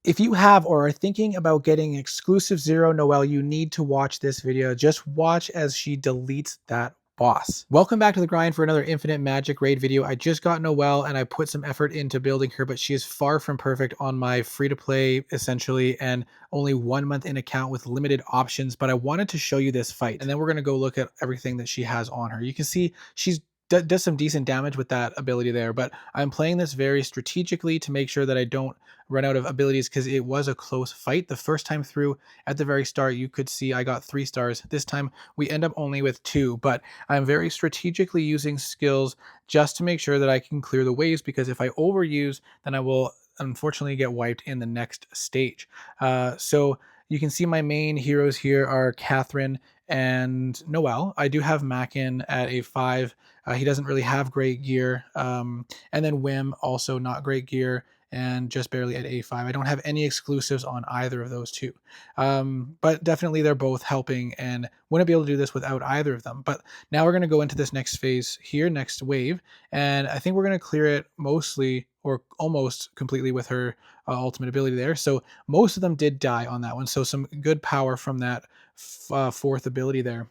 If you have or are thinking about getting exclusive Zero Noel, you need to watch this video. Just watch as she deletes that boss. Welcome back to the grind for another Infinite Magicraid video. I just got Noel and I put some effort into building her, but she is far from perfect on my free-to-play essentially, and only 1 month in account with limited options. But I wanted to show you this fight, and then we're going to go look at everything that she has on her. You can see she's does some decent damage with that ability there, but I'm playing this very strategically to make sure that I don't run out of abilities, because it was a close fight. The first time through, at the very start, you could see I got 3 stars. This time we end up only with 2, but I'm very strategically using skills just to make sure that I can clear the waves, because if I overuse, then I will unfortunately get wiped in the next stage. So you can see my main heroes here are Catherine and Noel. I do have Mackin at a 5. He doesn't really have great gear. And then Wim, also not great gear and just barely at A5. I don't have any exclusives on either of those two. But definitely they're both helping, and wouldn't be able to do this without either of them. But now we're going to go into this next phase here, next wave, and I think we're going to clear it mostly or almost completely with her ultimate ability there. So most of them did die on that one. So some good power from that fourth ability there.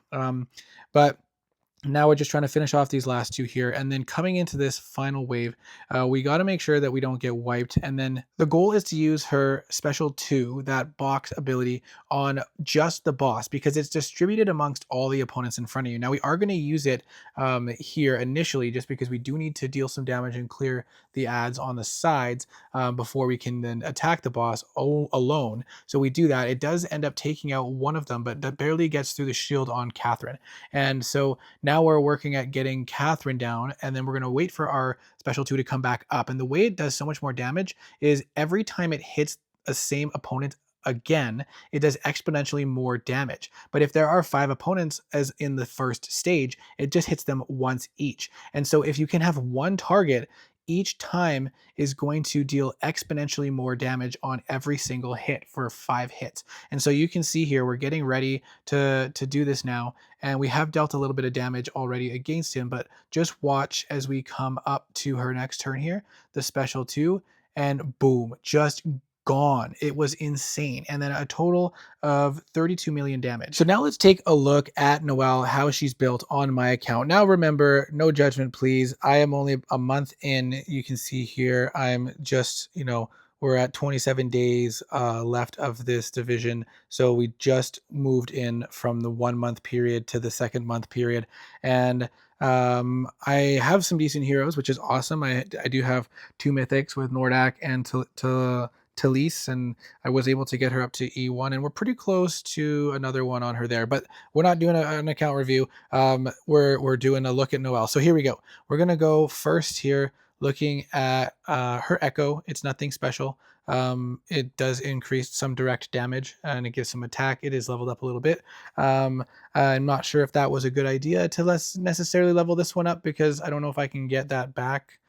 But now we're just trying to finish off these last 2 here, and then coming into this final wave, we got to make sure that we don't get wiped. And then the goal is to use her special 2, that box ability, on just the boss, because it's distributed amongst all the opponents in front of you. Now we are going to use it here initially, just because we do need to deal some damage and clear the ads on the sides before we can then attack the boss alone. So we do that. It does end up taking out one of them, but that barely gets through the shield on Catherine. And so now we're working at getting Catherine down, and then we're going to wait for our special 2 to come back up. And the way it does so much more damage is every time it hits a same opponent again, it does exponentially more damage. But if there are 5 opponents, as in the first stage, it just hits them once each. And so if you can have one target, each time is going to deal exponentially more damage on every single hit for 5 hits. And so you can see here, we're getting ready to do this now, and we have dealt a little bit of damage already against him, but just watch as we come up to her next turn here, the special 2, and boom, just gone. It was insane. And then a total of 32 million damage. So now let's take a look at Noel, how she's built on my account. Now remember, no judgment please. I am only a month in. You can see here I'm just, we're at 27 days left of this division. So we just moved in from the 1 month period to the 2nd month period. And I have some decent heroes, which is awesome. I do have 2 mythics with Nordak and Talise, and I was able to get her up to E1, and we're pretty close to another one on her there, but we're not doing an account review. We're doing a look at Noel. So here we go. We're gonna go first here, looking at her Echo. It's nothing special. It does increase some direct damage, and it gives some attack. It is leveled up a little bit. I'm not sure if that was a good idea to necessarily level this one up, because I don't know if I can get that back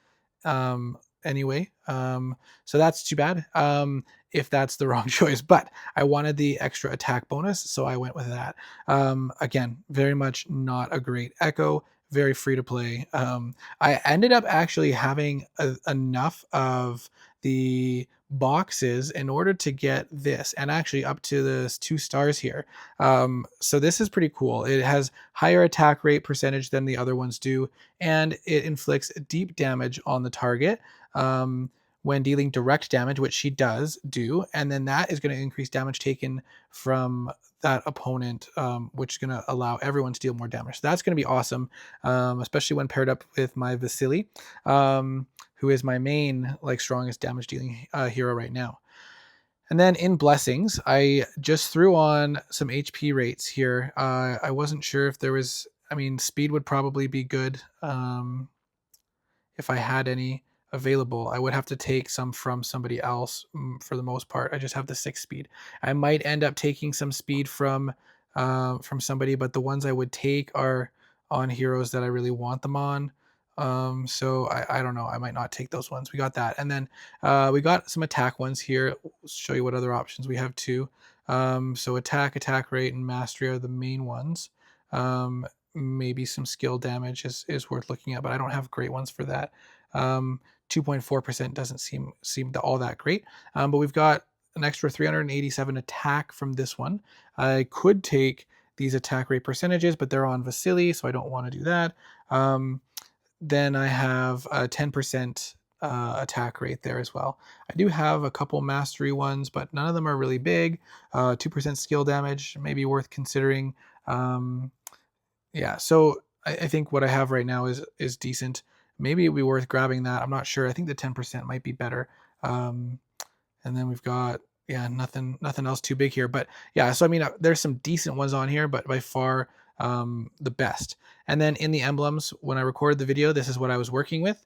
anyway. So that's too bad if that's the wrong choice, but I wanted the extra attack bonus, so I went with that. Again, very much not a great Echo, very free to play. I ended up actually having enough of the boxes in order to get this, and actually up to this 2 stars here. So this is pretty cool. It has higher attack rate percentage than the other ones do, and it inflicts deep damage on the target when dealing direct damage, which she does do, and then that is going to increase damage taken from that opponent, which is going to allow everyone to deal more damage. So that's going to be awesome, especially when paired up with my Vasily, who is my main strongest damage dealing hero right now. And then in blessings, I just threw on some HP rates here. I wasn't sure if there was, speed would probably be good if I had any available. I would have to take some from somebody else for the most part. I just have the 6 speed. I might end up taking some speed from somebody, but the ones I would take are on heroes that I really want them on. So I don't know. I might not take those ones. We got that. And then we got some attack ones here. Let's show you what other options we have too. So attack rate, and mastery are the main ones. Maybe some skill damage is worth looking at, but I don't have great ones for that. 2.4% doesn't seem all that great. But we've got an extra 387 attack from this one. I could take these attack rate percentages, but they're on Vasily, so I don't want to do that. Then I have a 10% attack rate there as well. I do have a couple mastery ones, but none of them are really big. 2% skill damage, maybe worth considering. Yeah, so I think what I have right now is decent. Maybe it'd be worth grabbing that. I'm not sure. I think the 10% might be better. Um, and then we've got, yeah, nothing else too big here. But yeah, so I mean, there's some decent ones on here, but by far the best. And then in the emblems, when I recorded the video, this is what I was working with.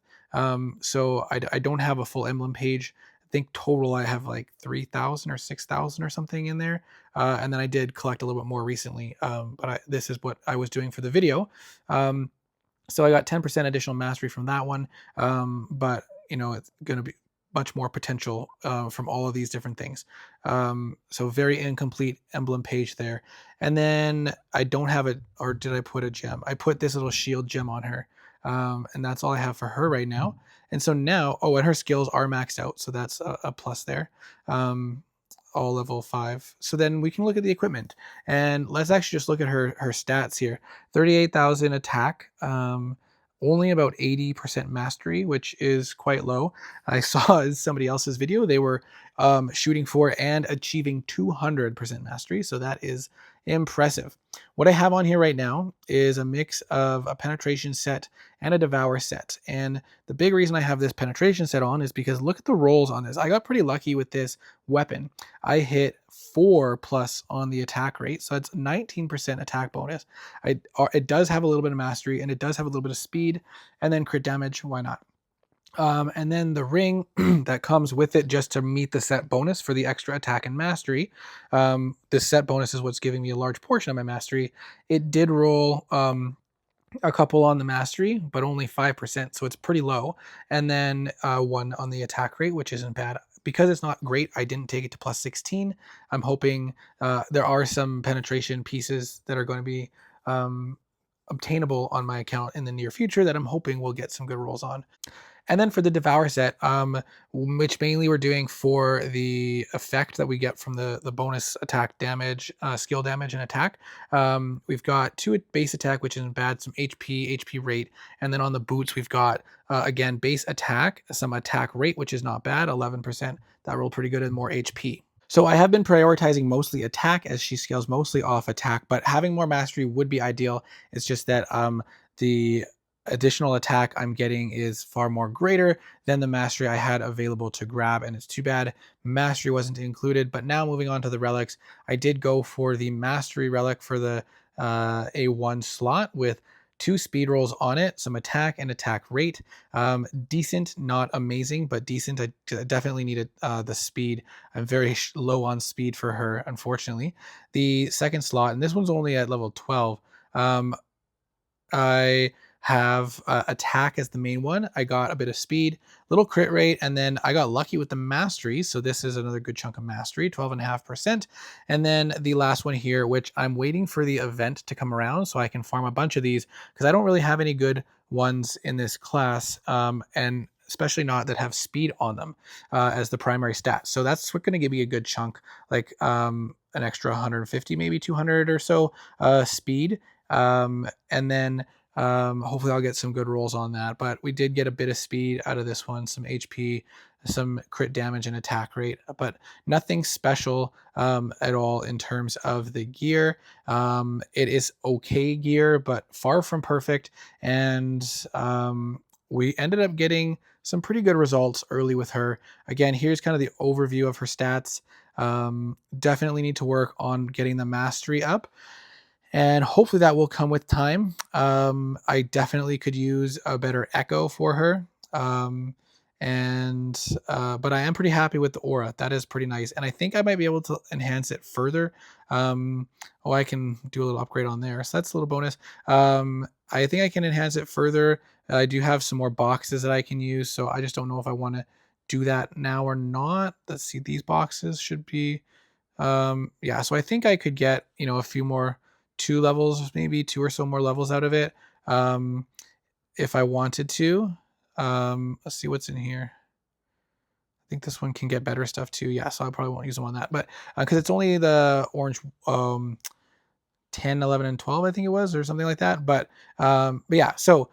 So I don't have a full emblem page. I think total I have like 3,000 or 6,000 or something in there. And then I did collect a little bit more recently. But this is what I was doing for the video. So I got 10% additional mastery from that one. But you know, it's going to be much more potential from all of these different things. So very incomplete emblem page there. And then I don't have it, or did I put a gem? I put this little shield gem on her. And that's all I have for her right now. And so now, oh, and her skills are maxed out. So that's a plus there. All level 5. So then we can look at the equipment, and let's actually just look at her stats here. 38,000 attack, only about 80% mastery, which is quite low. I saw in somebody else's video they were shooting for and achieving 200% mastery, so that is impressive. What I have on here right now is a mix of a penetration set and a devour set, and the big reason I have this penetration set on is because look at the rolls on this. I got pretty lucky with this weapon. I hit 4+ on the attack rate, so it's 19% attack bonus. It does have a little bit of mastery, and it does have a little bit of speed, and then crit damage. Why not? And then the ring that comes with it just to meet the set bonus for the extra attack and mastery. This set bonus is what's giving me a large portion of my mastery. It did roll a couple on the mastery, but only 5%, so it's pretty low. And then 1 on the attack rate, which isn't bad. Because it's not great, I didn't take it to plus 16. I'm hoping there are some penetration pieces that are going to be obtainable on my account in the near future that I'm hoping will get some good rolls on. And then for the Devour set, which mainly we're doing for the effect that we get from the bonus attack damage, skill damage, and attack. We've got 2 base attack, which isn't bad, some HP rate. And then on the boots, we've got, again, base attack, some attack rate, which is not bad, 11%. That rolled pretty good, and more HP. So I have been prioritizing mostly attack as she scales mostly off attack, but having more mastery would be ideal. It's just that the additional attack I'm getting is far more greater than the mastery I had available to grab, and it's too bad mastery wasn't included. But now moving on to the relics, I did go for the mastery relic for the A1 slot with 2 speed rolls on it, some attack and attack rate. Decent, not amazing, but decent. I definitely needed the speed. I'm very low on speed for her, unfortunately. The second slot, and this one's only at level 12. I have attack as the main one. I got a bit of speed, little crit rate, and then I got lucky with the mastery. So this is another good chunk of mastery, 12.5%. And then the last one here, which I'm waiting for the event to come around so I can farm a bunch of these because I don't really have any good ones in this class, and especially not that have speed on them as the primary stat. So that's going to give me a good chunk, like an extra 150, maybe 200 or so speed. And then hopefully I'll get some good rolls on that. But we did get a bit of speed out of this one, some HP, some crit damage and attack rate, but nothing special at all in terms of the gear. It is okay gear, but far from perfect. And we ended up getting some pretty good results early with her. Again, here's kind of the overview of her stats. Definitely need to work on getting the mastery up, and hopefully that will come with time. I definitely could use a better echo for her. But I am pretty happy with the aura. That is pretty nice. And I think I might be able to enhance it further. I can do a little upgrade on there. So that's a little bonus. I think I can enhance it further. I do have some more boxes that I can use. So I just don't know if I want to do that now or not. Let's see. These boxes should be, yeah. So I think I could get, a few more 2 levels, maybe 2 or so more levels out of it, if I wanted to. Let's see what's in here. think this one can get better stuff too. Yeah, so I probably won't use them on that, but because it's only the orange 10, 11, and 12, I think it was, or something like that. But yeah, so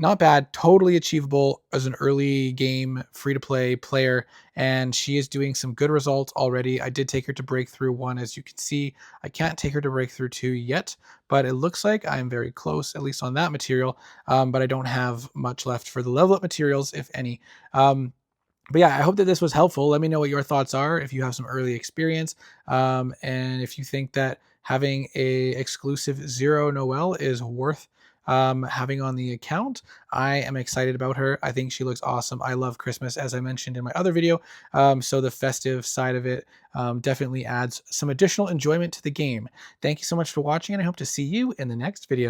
not bad, totally achievable as an early game free to play player, and she is doing some good results already. I did take her to breakthrough 1, as you can see. I can't take her to breakthrough 2 yet, but it looks like I'm very close, at least on that material. But I don't have much left for the level up materials, if any. But yeah, I hope that this was helpful. Let me know what your thoughts are if you have some early experience, and if you think that having a exclusive Zero Noel is worth having on the account. I am excited about her. I think she looks awesome. I love Christmas, as I mentioned in my other video, so the festive side of it definitely adds some additional enjoyment to the game. Thank you so much for watching, and I hope to see you in the next video.